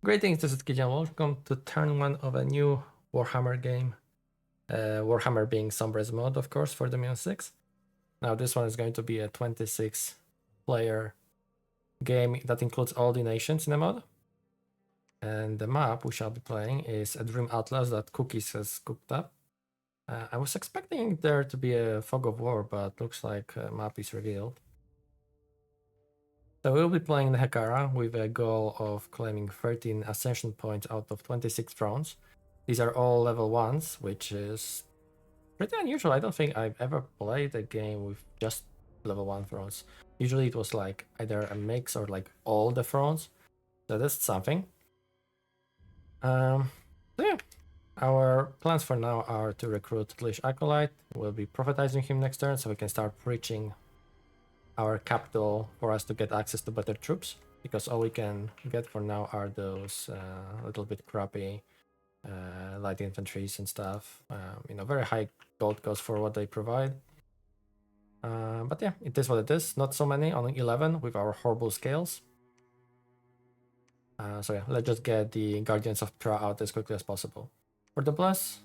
Greetings, this is Kijan. Welcome to turn 1 of a new Warhammer game. Warhammer being Sombra's mod, of course, for the Minion 6. Now this one is going to be a 26 player game that includes all the nations in the mod. And the map we shall be playing is a Dream Atlas that Cookies has cooked up. I was expecting there to be a Fog of War, but looks like a map is revealed. So we'll be playing Nehekara with a goal of claiming 13 Ascension points out of 26 thrones. These are all level 1s, which is pretty unusual. I don't think I've ever played a game with just level 1 thrones. Usually it was like either a mix or like all the thrones. So that's something. So yeah, our plans for now are to recruit Tlish Acolyte. We'll be prophetizing him next turn so we can start preaching our capital for us to get access to better troops, because all we can get for now are those little bit crappy light infantries and stuff. Very high gold cost for what they provide. But yeah, it is what it is. Not so many, only 11 with our horrible scales. So yeah, let's just get the Guardians of Pra out as quickly as possible. For the bless,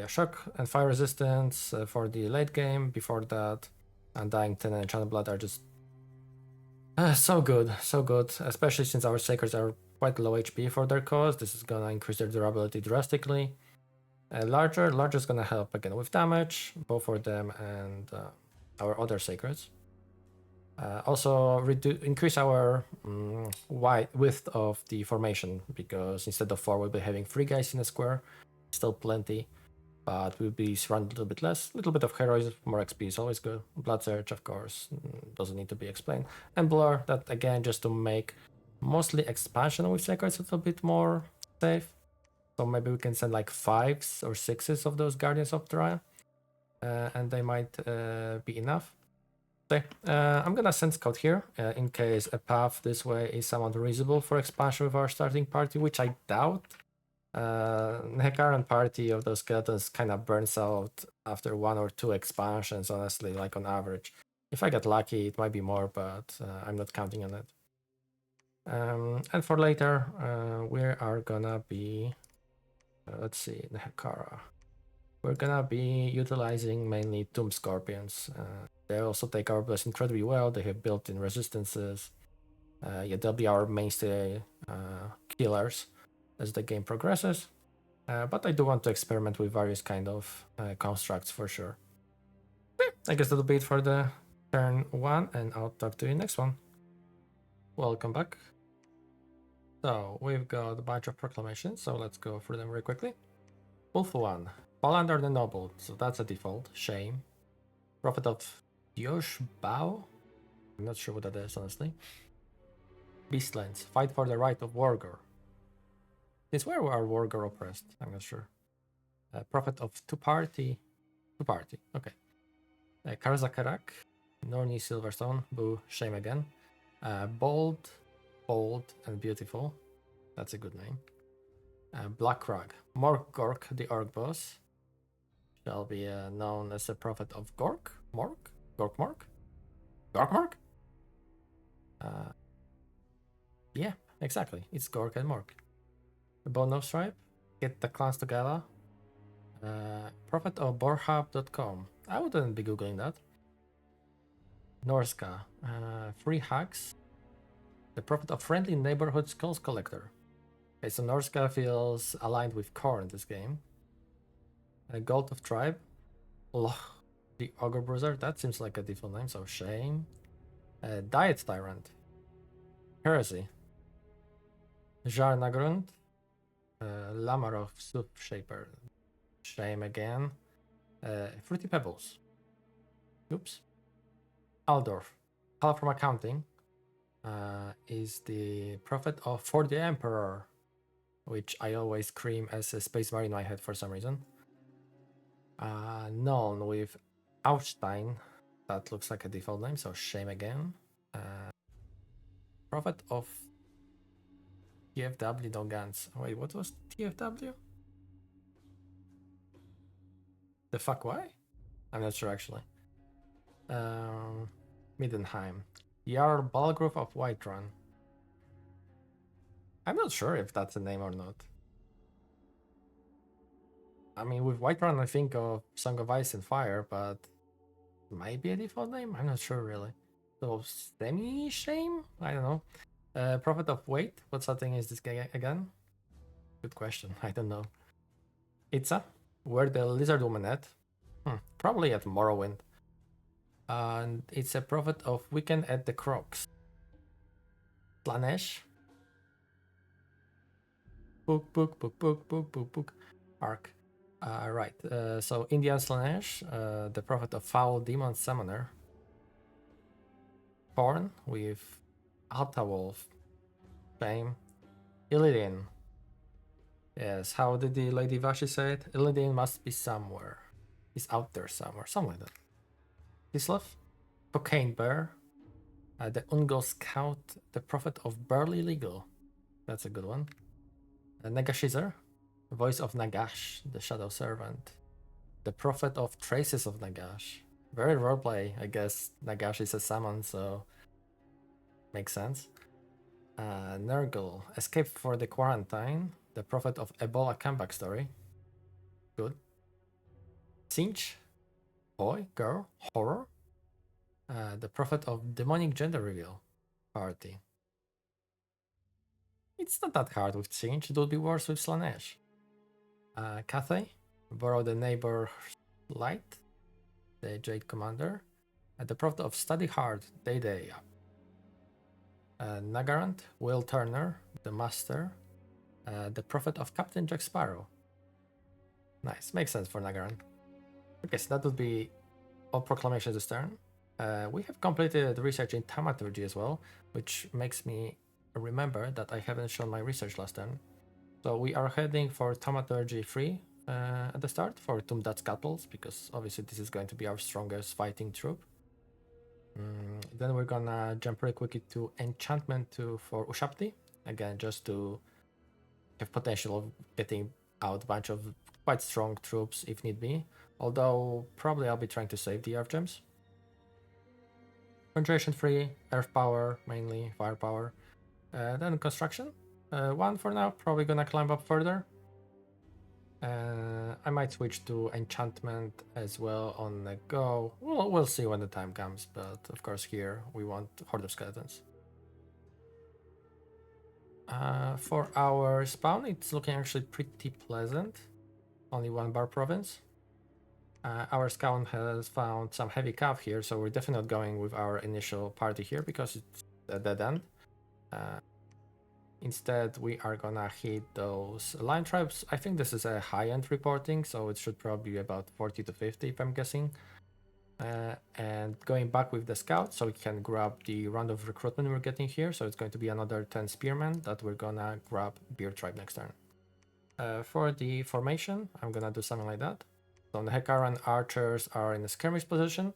shock and fire resistance for the late game. Before that, Undying 10 and Enchanted Blood are just so good, especially since our Sacreds are quite low HP for their cause. This is gonna increase their durability drastically. Larger is gonna help again with damage, both for them and our other Sacreds. Also increase our width of the formation, because instead of 4 we'll be having 3 guys in a square. Still plenty, but we'll be surrounded a little bit less. A little bit of heroism, more XP is always good. Blood Search, of course, doesn't need to be explained. And Blur, that again, just to make mostly expansion with Sacreds a little bit more safe. So maybe we can send like 5s or 6s of those Guardians of Tribe, and they might be enough. Okay, I'm gonna send Scout here in case a path this way is somewhat reasonable for expansion with our starting party, which I doubt. Nehekaran party of those skeletons kind of burns out after 1 or 2 expansions, honestly, like on average. If I get lucky, it might be more, but I'm not counting on it. And for later, we are gonna be, let's see, Nehekara. We're gonna be utilizing mainly Tomb Scorpions. They also take our bless incredibly well. They have built-in resistances. They'll be our mainstay killers as the game progresses, but I do want to experiment with various kind of constructs for sure. I guess that'll be it for the turn 1, and I'll talk to you next one. Welcome back. So we've got a bunch of proclamations, so let's go through them really quickly. Ulthuan, fall under the noble, so that's a default. Shame. Prophet of Yosh Bao, I'm not sure what that is, honestly. Beastlands, fight for the right of Wargor. Since where are Wargor oppressed? I'm not sure. Prophet of two-party, okay. Karaz-a-Karak, Norni Silverstone, boo, shame again. Bold, and beautiful. That's a good name. Black Crag, Mork Gork, the Orc boss, shall be known as the Prophet of Gork, Gork? Yeah, exactly. It's Gork and Mork. The Bannou Tribe, get the clans together. Prophet of Borhab.com. I wouldn't be googling that. Norsca, free hacks. The Prophet of Friendly Neighborhood Skulls Collector. Okay, so Norsca feels aligned with Khorne in this game. Goldtooth Tribe. Loch, the Ogre Bruiser. That seems like a default name, so shame. Diet Tyrant. Heresy. Zharr-Naggrund. Lamarov Soup Shaper. Shame again. Fruity Pebbles. Oops. Altdorf. Call from Accounting. Is the Prophet of For the Emperor, which I always cream as a Space Marine in my head for some reason. Nuln with Ausstein. That looks like a default name, so shame again. Prophet of TFW, no guns. Wait, what was TFW? The fuck, why? I'm not sure actually. Middenheim. Jarl Balgrove of Whiterun. I'm not sure if that's a name or not. I mean, with Whiterun, I think of Song of Ice and Fire, but might be a default name? I'm not sure really. So, semi-shame? I don't know. Prophet of Wait? What setting is this guy again? Good question. I don't know. Itza? Where the lizard woman at? Probably at Morrowind. And it's a prophet of Weekend at the Crocs. Slaanesh? Book. Arc. Right. So Indian Slaanesh, the prophet of Foul Demon Summoner. Khorne with Altawolf. Fame. Illidan. Yes, how did the Lady Vashi say it? Illidan must be somewhere. He's out there somewhere. Something like that. Kislev. Cocaine Bear. The Ungol Scout, the prophet of Burly Legal. That's a good one. Nagashizzar. Voice of Nagash, the Shadow Servant. The Prophet of Traces of Nagash. Very roleplay, I guess. Nagash is a summon, so makes sense. Nurgle, Escape for the Quarantine. The Prophet of Ebola Comeback Story. Good. Tzeentch, Boy, Girl, Horror. The Prophet of Demonic Gender Reveal. Party. It's not that hard with Tzeentch, it would be worse with Slaanesh. Cathay, Borrow the Neighbor Light, the Jade Commander, the Prophet of Study Hard, Day. Naggarond, Will Turner, the Master, the Prophet of Captain Jack Sparrow. Nice, makes sense for Naggarond. Okay, so that would be all proclamations this turn. We have completed research in Thaumaturgy as well, which makes me remember that I haven't shown my research last turn. So we are heading for Thaumaturgy 3 at the start for Tumdat Scuttles, because obviously this is going to be our strongest fighting troop. Then we're gonna jump really quickly to Enchantment 2 for Ushabti, again just to have potential of getting out a bunch of quite strong troops if need be, although probably I'll be trying to save the Earth Gems. Concentration 3, Earth Power mainly, Firepower, then Construction. 1 for now, probably gonna climb up further. I might switch to Enchantment as well on the go. We'll see when the time comes, but of course here we want Horde of Skeletons. For our spawn, it's looking actually pretty pleasant. Only 1 bar province. Our scout has found some heavy cav here, so we're definitely not going with our initial party here because it's a dead end. Instead, we are gonna hit those lion tribes. I think this is a high-end reporting, so it should probably be about 40 to 50 if I'm guessing. And going back with the scout, so we can grab the round of recruitment we're getting here. So it's going to be another 10 spearmen that we're gonna grab Beer Tribe next turn. For the formation, I'm gonna do something like that. So Nehekara and archers are in a skirmish position.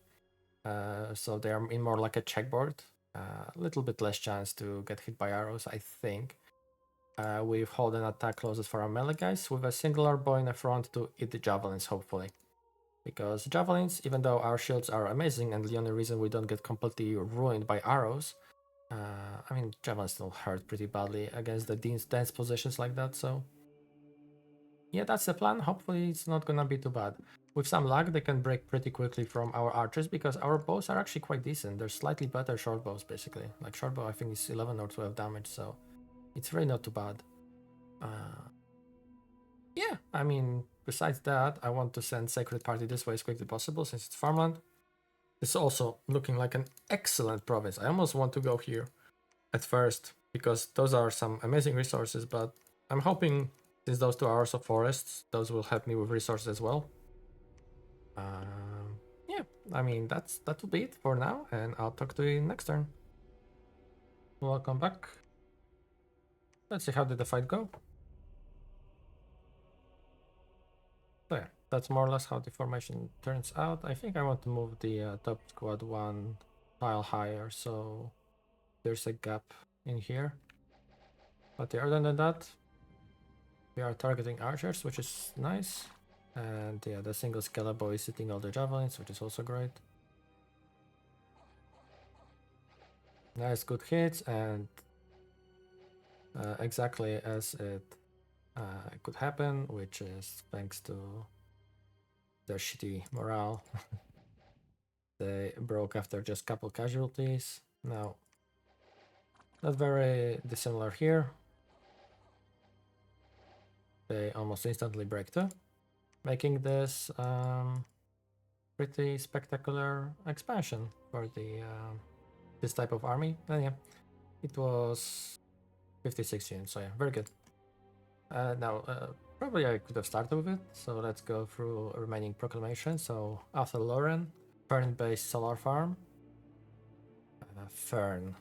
So they are in more like a checkboard. A little bit less chance to get hit by arrows, I think. We've hold and attack closes for our melee guys with a singular bow in the front to hit the javelins, hopefully. Because javelins, even though our shields are amazing and the only reason we don't get completely ruined by arrows, I mean, javelins still hurt pretty badly against the dense positions like that, so... Yeah, that's the plan. Hopefully it's not gonna be too bad. With some luck, they can break pretty quickly from our archers because our bows are actually quite decent. They're slightly better short bows, basically. Like short bow, I think is 11 or 12 damage, so it's really not too bad. Yeah, I mean, besides that, I want to send Sacred Party this way as quickly as possible since it's farmland. It's also looking like an excellent province. I almost want to go here at first because those are some amazing resources, but I'm hoping since those 2 are also forests, those will help me with resources as well. Yeah, I mean, that will be it for now, and I'll talk to you next turn. Welcome back. Let's see how did the fight go. So yeah, that's more or less how the formation turns out. I think I want to move the top squad 1 tile higher, so there's a gap in here. But other than that, we are targeting archers, which is nice. And yeah, the single skeleton is hitting all the javelins, which is also great. Nice, good hits, and exactly as it could happen, which is thanks to their shitty morale. They broke after just couple casualties. Now, not very dissimilar here. They almost instantly break too, making this pretty spectacular expansion for the this type of army. And yeah, it was 56 units, so yeah, very good. Now, probably I could have started with it, so let's go through remaining proclamations. So, Athel Loren, Fern-based solar farm. Fern.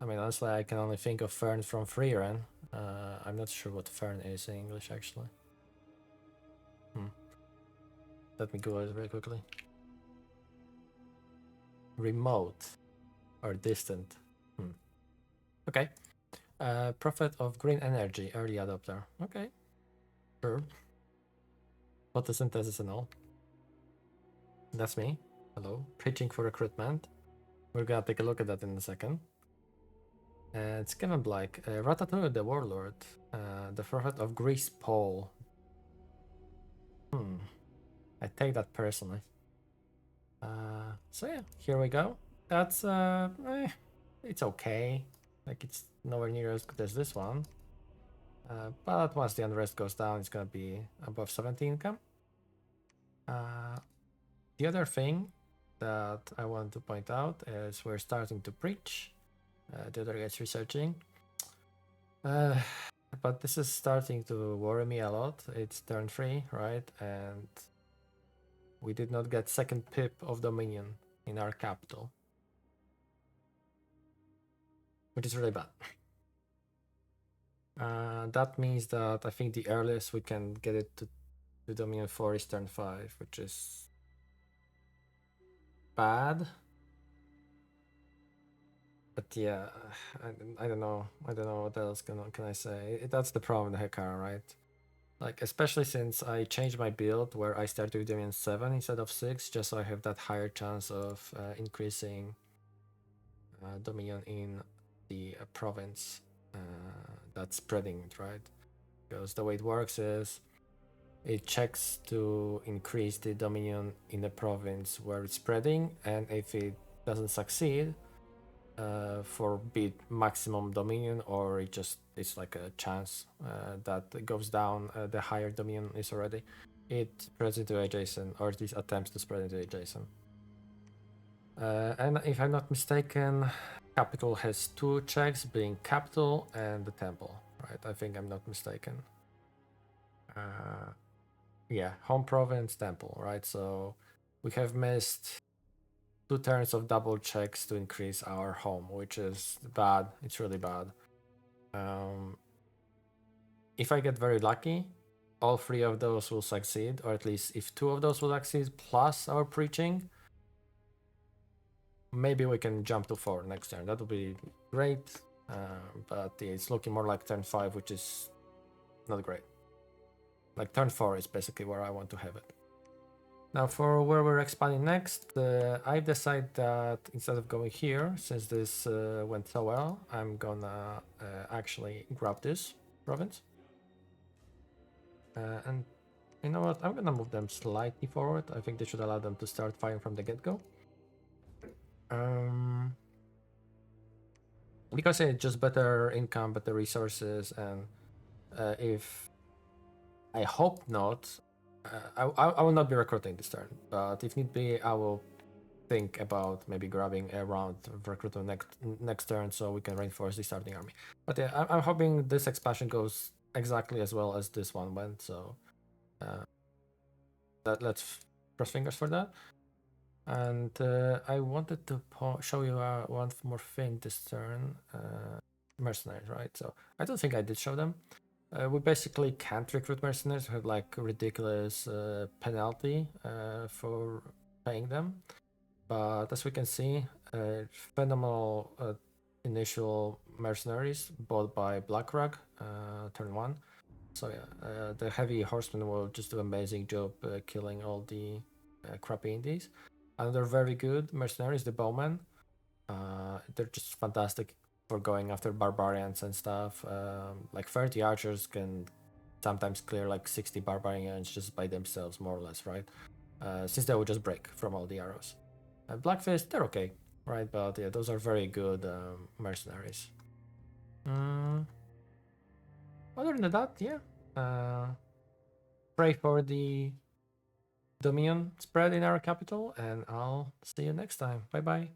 I mean, honestly, I can only think of Fern from Freeren. I'm not sure what Fern is in English, actually. Let me Google it very quickly. Remote or distant. Okay. Prophet of green energy, early adopter. Okay. Sure. Photosynthesis and all. That's me. Hello. Preaching for recruitment. We're gonna take a look at that in a second. And Skavenblight, Ratatouille the Warlord, the Prophet of Grease Pole. I take that personally. So yeah, here we go. That's it's okay. Like it's nowhere near as good as this one. But once the unrest goes down, it's gonna be above 70 income. The other thing that I want to point out is we're starting to preach. The other guy's researching. But this is starting to worry me a lot. It's turn 3, right? And we did not get second pip of Dominion in our capital, which is really bad. That means that I think the earliest we can get it to Dominion 4 is turn 5, which is bad. But yeah, I don't know. I don't know what else can I say. That's the problem with Nehekara, right? Like, especially since I changed my build where I started with Dominion 7 instead of 6, just so I have that higher chance of increasing Dominion in the province that's spreading it, right? Because the way it works is it checks to increase the Dominion in the province where it's spreading, and if it doesn't succeed, for be it maximum Dominion or it's like a chance that it goes down, the higher Dominion is already, it spreads into adjacent, or at least attempts to spread into adjacent. And if I'm not mistaken, capital has 2 checks, being capital and the temple, right? I think I'm not mistaken. Yeah, home province, temple, right? So we have missed 2 turns of double checks to increase our home, which is bad. It's really bad. If I get very lucky, all 3 of those will succeed, or at least if 2 of those will succeed plus our preaching, maybe we can jump to 4 next turn. That would be great, but it's looking more like turn 5, which is not great. Like turn 4 is basically where I want to have it. Now for where we're expanding next, I decided that instead of going here, since this went so well, I'm gonna actually grab this province. And you know what, I'm gonna move them slightly forward. I think they should allow them to start firing from the get-go. Because it's just better income, better resources, and if I hope not, I will not be recruiting this turn, but if need be, I will think about maybe grabbing a round of recruitment next turn so we can reinforce the starting army. But yeah, I'm hoping this expansion goes exactly as well as this one went, so let's cross fingers for that. And I wanted to show you one more thing this turn. Mercenaries, right? So I don't think I did show them. We basically can't recruit mercenaries. We have like ridiculous penalty for paying them. But as we can see, phenomenal initial mercenaries bought by Crag, turn 1. So yeah, the heavy horsemen will just do an amazing job killing all the crappy indies. Another very good mercenary is the bowman. They're just fantastic for going after barbarians and stuff. Like 30 archers can sometimes clear like 60 barbarians just by themselves, more or less, right? Since they will just break from all the arrows. Blackfist, they're okay, right? But yeah, those are very good mercenaries. Other than that, yeah. Pray for the Dominion spread in our capital, and I'll see you next time. Bye bye.